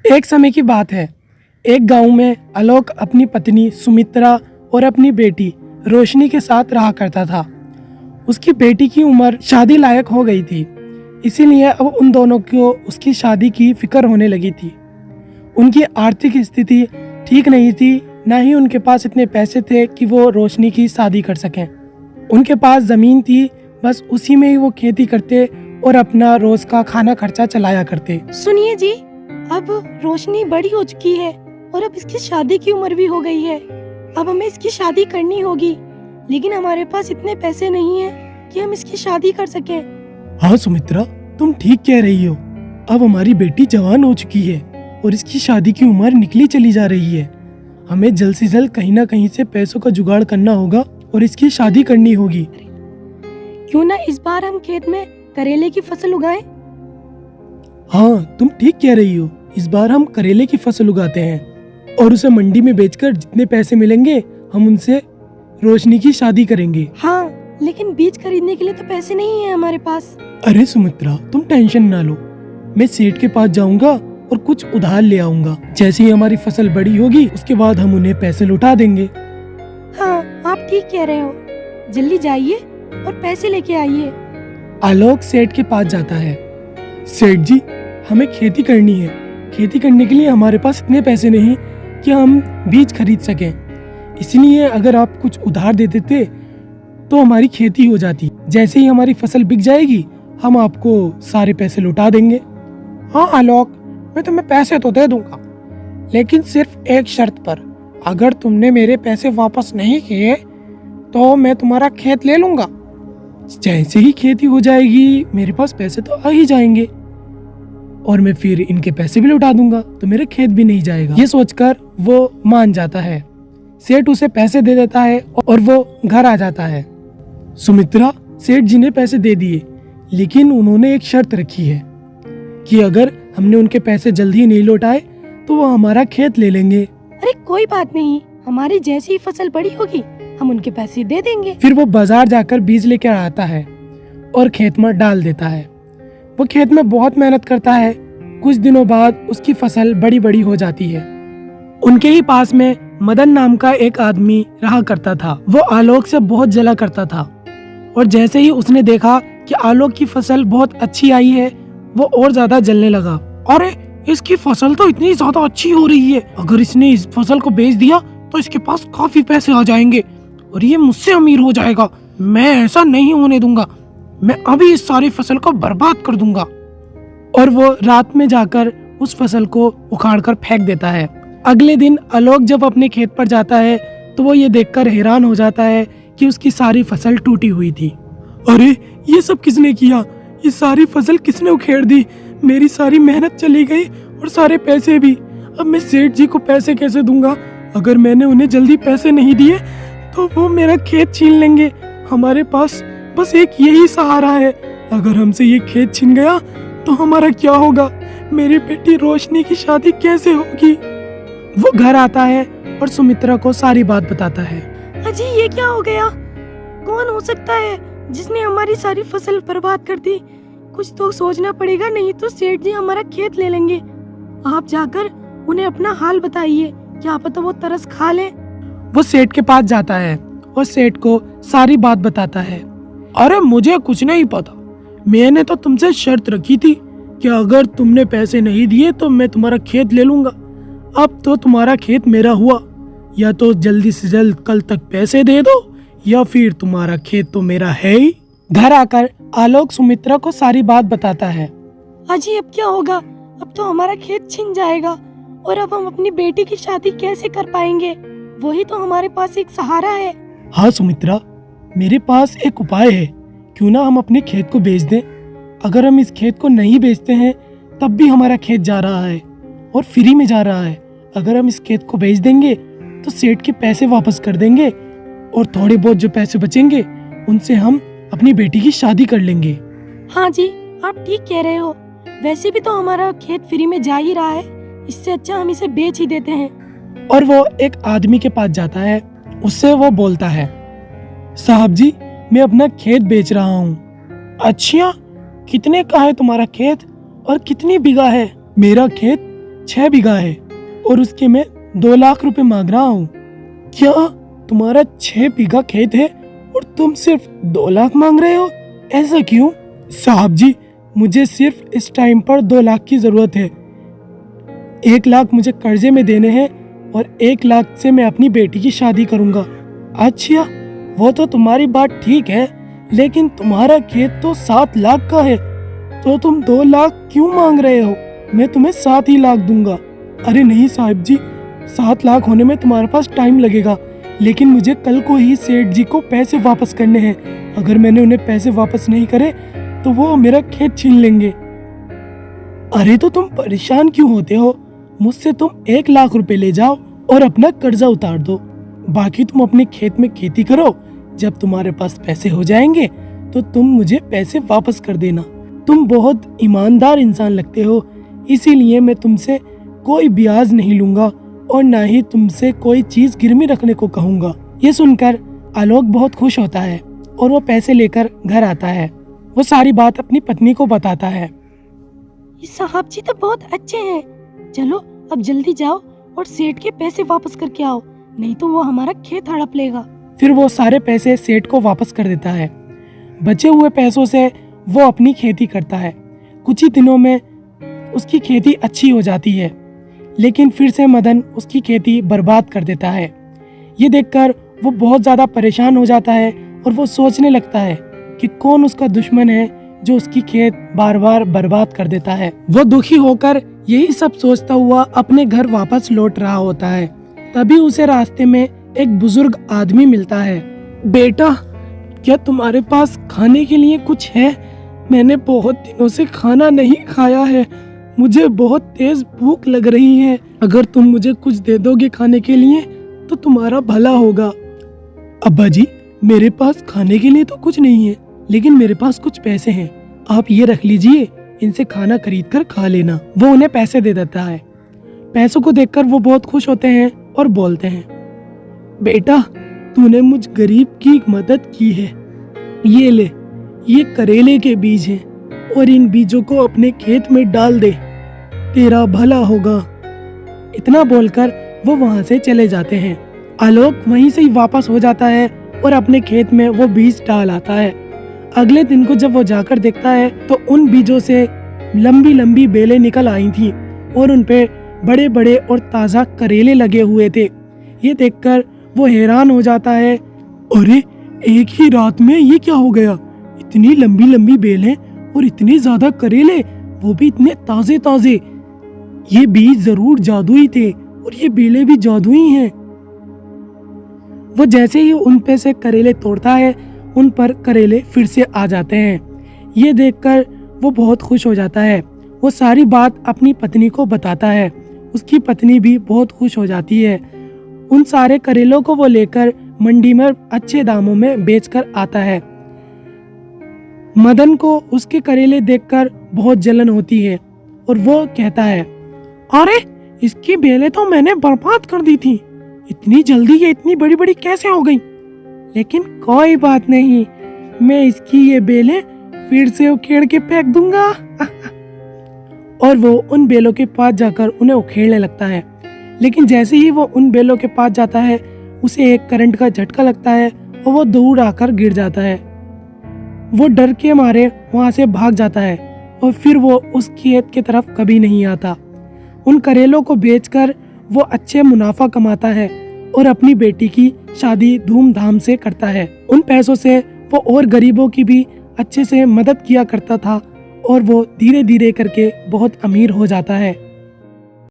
एक समय की बात है। एक गांव में आलोक अपनी पत्नी सुमित्रा और अपनी बेटी रोशनी के साथ रहा करता था। उसकी बेटी की उम्र शादी लायक हो गई थी, इसीलिए अब उन दोनों को उसकी शादी की फिक्र होने लगी थी। उनकी आर्थिक स्थिति ठीक नहीं थी, ना ही उनके पास इतने पैसे थे कि वो रोशनी की शादी कर सकें। उनके पास ज़मीन थी, बस उसी में ही वो खेती करते और अपना रोज का खाना खर्चा चलाया करते। सुनिए जी, अब रोशनी बड़ी हो चुकी है और अब इसकी शादी की उम्र भी हो गई है। अब हमें इसकी शादी करनी होगी, लेकिन हमारे पास इतने पैसे नहीं हैं कि हम इसकी शादी कर सकें। हाँ सुमित्रा, तुम ठीक कह रही हो। अब हमारी बेटी जवान हो चुकी है और इसकी शादी की उम्र निकली चली जा रही है। हमें जल्द से जल्द कहीं ना कहीं से पैसों का जुगाड़ करना होगा और इसकी शादी करनी होगी। क्यों ना इस बार हम खेत में करेले की फसल उगाएं? हाँ, तुम ठीक कह रही हो। इस बार हम करेले की फसल उगाते हैं और उसे मंडी में बेचकर जितने पैसे मिलेंगे हम उनसे रोशनी की शादी करेंगे। हाँ, लेकिन बीज खरीदने के लिए तो पैसे नहीं है हमारे पास। अरे सुमित्रा, तुम टेंशन ना लो। मैं सेठ के पास जाऊंगा और कुछ उधार ले आऊंगा। जैसे ही हमारी फसल बड़ी होगी उसके बाद हम उन्हें पैसे लौटा देंगे। हाँ, आप ठीक कह रहे हो। जल्दी जाइए और पैसे लेके आइए। आलोक सेठ के पास जाता है। सेठ जी, हमें खेती करनी है। खेती करने के लिए हमारे पास इतने पैसे नहीं कि हम बीज खरीद सकें, इसलिए अगर आप कुछ उधार दे देते तो हमारी खेती हो जाती। जैसे ही हमारी फसल बिक जाएगी हम आपको सारे पैसे लौटा देंगे। हाँ आलोक, मैं तुम्हें पैसे तो दे दूंगा, लेकिन सिर्फ एक शर्त पर। अगर तुमने मेरे पैसे वापस नहीं किए तो मैं तुम्हारा खेत ले लूंगा। जैसे ही खेती हो जाएगी मेरे पास पैसे तो आ ही जाएंगे और मैं फिर इनके पैसे भी लौटा दूंगा, तो मेरे खेत भी नहीं जाएगा। ये सोचकर वो मान जाता है। सेठ उसे पैसे दे देता है और वो घर आ जाता है। सुमित्रा, सेठ जी ने पैसे दे दिए, लेकिन उन्होंने एक शर्त रखी है कि अगर हमने उनके पैसे जल्दी नहीं लौटाए तो वो हमारा खेत ले लेंगे। अरे कोई बात नहीं, हमारी जैसी ही फसल बड़ी होगी हम उनके पैसे दे देंगे। फिर वो बाजार जाकर बीज लेकर आता है और खेत में डाल देता है। वो खेत में बहुत मेहनत करता है। कुछ दिनों बाद उसकी फसल बड़ी बड़ी हो जाती है। उनके ही पास में मदन नाम का एक आदमी रहा करता था। वो आलोक से बहुत जला करता था और जैसे ही उसने देखा कि आलोक की फसल बहुत अच्छी आई है वो और ज्यादा जलने लगा। अरे, इसकी फसल तो इतनी ज्यादा अच्छी हो रही है, अगर इसने इस फसल को बेच दिया तो इसके पास काफी पैसे आ जाएंगे और ये मुझसे अमीर हो जाएगा। मैं ऐसा नहीं होने दूंगा, मैं अभी इस सारी फसल को बर्बाद कर दूंगा। और वो रात में जाकर उस फसल को उखाड़कर फेंक देता है। अगले दिन आलोक जब अपने खेत पर जाता है तो वो ये देखकर हैरान हो जाता है कि उसकी सारी फसल टूटी हुई थी। अरे, ये सब किसने किया? ये सारी फसल किसने उखेड़ दी? मेरी सारी मेहनत चली गई और सारे पैसे भी। अब मैं सेठ जी को पैसे कैसे दूंगा? अगर मैंने उन्हें जल्दी पैसे नहीं दिए तो वो मेरा खेत छीन लेंगे। हमारे पास बस एक यही सहारा है, अगर हमसे ये खेत छीन गया तो हमारा क्या होगा? मेरी बेटी रोशनी की शादी कैसे होगी? वो घर आता है और सुमित्रा को सारी बात बताता है। अजी, ये क्या हो गया? कौन हो सकता है जिसने हमारी सारी फसल बर्बाद कर दी? कुछ तो सोचना पड़ेगा, नहीं तो सेठ जी हमारा खेत ले लेंगे। आप जाकर उन्हें अपना हाल बताइए, क्या पता वो तरस खा ले। वो सेठ के पास जाता है और सेठ को सारी बात बताता है। अरे, मुझे कुछ नहीं पता, मैंने तो तुमसे शर्त रखी थी कि अगर तुमने पैसे नहीं दिए तो मैं तुम्हारा खेत ले लूंगा। अब तो तुम्हारा खेत मेरा हुआ, या तो जल्दी से जल्द कल तक पैसे दे दो या फिर तुम्हारा खेत तो मेरा है ही। घर आकर आलोक सुमित्रा को सारी बात बताता है। अजी, अब क्या होगा? अब तो हमारा खेत छिन जाएगा और अब हम अपनी बेटी की शादी कैसे कर पाएंगे? वही तो हमारे पास एक सहारा है। हाँ सुमित्रा, मेरे पास एक उपाय है। क्यों ना हम अपने खेत को बेच दें? अगर हम इस खेत को नहीं बेचते हैं तब भी हमारा खेत जा रहा है और फ्री में जा रहा है। अगर हम इस खेत को बेच देंगे तो सेठ के पैसे वापस कर देंगे और थोड़े बहुत जो पैसे बचेंगे उनसे हम अपनी बेटी की शादी कर लेंगे। हाँ जी, आप ठीक कह रहे हो। वैसे भी तो हमारा खेत फ्री में जा ही रहा है, इससे अच्छा हम इसे बेच ही देते हैं। और वो एक आदमी के पास जाता है। उससे वो बोलता है, साहब जी, मैं अपना खेत बेच रहा हूँ। अच्छा, कितने का है तुम्हारा खेत और कितनी बीघा है? मेरा खेत 6 बीघा है और उसके मैं 2 लाख रुपए मांग रहा हूँ। क्या तुम्हारा 6 बीघा खेत है और तुम सिर्फ 2 लाख मांग रहे हो? ऐसा क्यों? साहब जी, मुझे सिर्फ इस टाइम पर 2 लाख की जरूरत है। 1 लाख मुझे कर्जे में देने हैं और 1 लाख से मैं अपनी बेटी की शादी करूंगा। अच्छा, वो तो तुम्हारी बात ठीक है, लेकिन तुम्हारा खेत तो 7 लाख का है, तो तुम 2 लाख क्यों मांग रहे हो? मैं तुम्हें 7 ही लाख दूंगा। अरे नहीं साहब जी, 7 लाख होने में तुम्हारे पास टाइम लगेगा, लेकिन मुझे कल को ही सेठ जी को पैसे वापस करने हैं। अगर मैंने उन्हें पैसे वापस नहीं करे तो वो मेरा खेत छीन लेंगे। अरे तो तुम परेशान क्यों होते हो? मुझसे तुम 1 लाख रुपए ले जाओ और अपना कर्जा उतार दो। बाकी तुम अपने खेत में खेती करो। जब तुम्हारे पास पैसे हो जाएंगे तो तुम मुझे पैसे वापस कर देना। तुम बहुत ईमानदार इंसान लगते हो, इसीलिए मैं तुमसे कोई ब्याज नहीं लूंगा और ना ही तुमसे कोई चीज गिरवी रखने को कहूंगा। ये सुनकर आलोक बहुत खुश होता है और वो पैसे लेकर घर आता है। वो सारी बात अपनी पत्नी को बताता है। ये साहब जी तो बहुत अच्छे हैं। चलो अब जल्दी जाओ और सेठ के पैसे वापस करके आओ, नहीं तो वो हमारा खेत हड़प लेगा। फिर वो सारे पैसे सेठ को वापस कर देता है। बचे हुए पैसों से वो अपनी खेती करता है। कुछ ही दिनों में उसकी खेती अच्छी हो जाती है, लेकिन फिर से मदन उसकी खेती बर्बाद कर देता है। ये देखकर वो बहुत ज़्यादा परेशान हो जाता है और वो सोचने लगता है कि कौन उसका दुश्मन है जो उसकी खेत बार बार बर्बाद कर देता है। वो दुखी होकर यही सब सोचता हुआ अपने घर वापस लौट रहा होता है। तभी उसे रास्ते में एक बुजुर्ग आदमी मिलता है। बेटा, क्या तुम्हारे पास खाने के लिए कुछ है? मैंने बहुत दिनों से खाना नहीं खाया है, मुझे बहुत तेज भूख लग रही है। अगर तुम मुझे कुछ दे दोगे खाने के लिए तो तुम्हारा भला होगा। अब्बा जी, मेरे पास खाने के लिए तो कुछ नहीं है, लेकिन मेरे पास कुछ पैसे हैं, आप ये रख लीजिए, इनसे खाना खरीद कर खा लेना। वो उन्हें पैसे दे देता है। पैसों को देखकर वो बहुत खुश होते हैं और बोलते हैं, बेटा, तूने मुझ गरीब की मदद की है। ये ले, ये करेले के बीज हैं और इन बीजों को अपने खेत में डाल दे, तेरा भला होगा। इतना बोलकर वो वहां से चले जाते हैं। आलोक वहीं से ही वापस हो जाता है और अपने खेत में वो बीज डाल आता है। अगले दिन को जब वो जाकर देखता है तो उन बीजों से लंबी लंबी बेलें निकल आई थी और उन पे बड़े बड़े और ताज़ा करेले लगे हुए थे। ये देखकर वो हैरान हो जाता है। अरे, एक ही रात में ये क्या हो गया? इतनी लंबी लंबी बेलें और इतने ज्यादा करेले, वो भी इतने ताजे ताजे। ये बीज जरूर जादुई थे और ये बेलें भी जादुई हैं। वो जैसे ही उन पे से करेले तोड़ता है, उन पर करेले फिर से आ जाते हैं। ये देखकर वो बहुत खुश हो जाता है। वो सारी बात अपनी पत्नी को बताता है। उसकी पत्नी भी बहुत खुश हो जाती है। उन सारे करेलों को वो लेकर मंडी में अच्छे दामों में बेचकर आता है। मदन को उसके करेले देखकर बहुत जलन होती है और वो कहता है, अरे, इसकी बेलें तो मैंने बर्बाद कर दी थी, इतनी जल्दी ये इतनी बड़ी बड़ी कैसे हो गई? लेकिन कोई बात नहीं, मैं इसकी ये बेलें फिर से उखेड़ के फेंक दूंगा। और वो उन बेलों के पास जाकर उन्हें उखेड़ने लगता है। लेकिन जैसे ही वो उन बेलों के पास जाता है, उसे एक करंट का झटका लगता है और वो दूर आकर गिर जाता है। वो डर के मारे वहां से भाग जाता है और फिर वो उस खेत की तरफ कभी नहीं आता। उन करेलों को बेचकर वो अच्छे मुनाफा कमाता है और अपनी बेटी की शादी धूमधाम से करता है। उन पैसों से वो और गरीबों की भी अच्छे से मदद किया करता था और वो धीरे धीरे करके बहुत अमीर हो जाता है।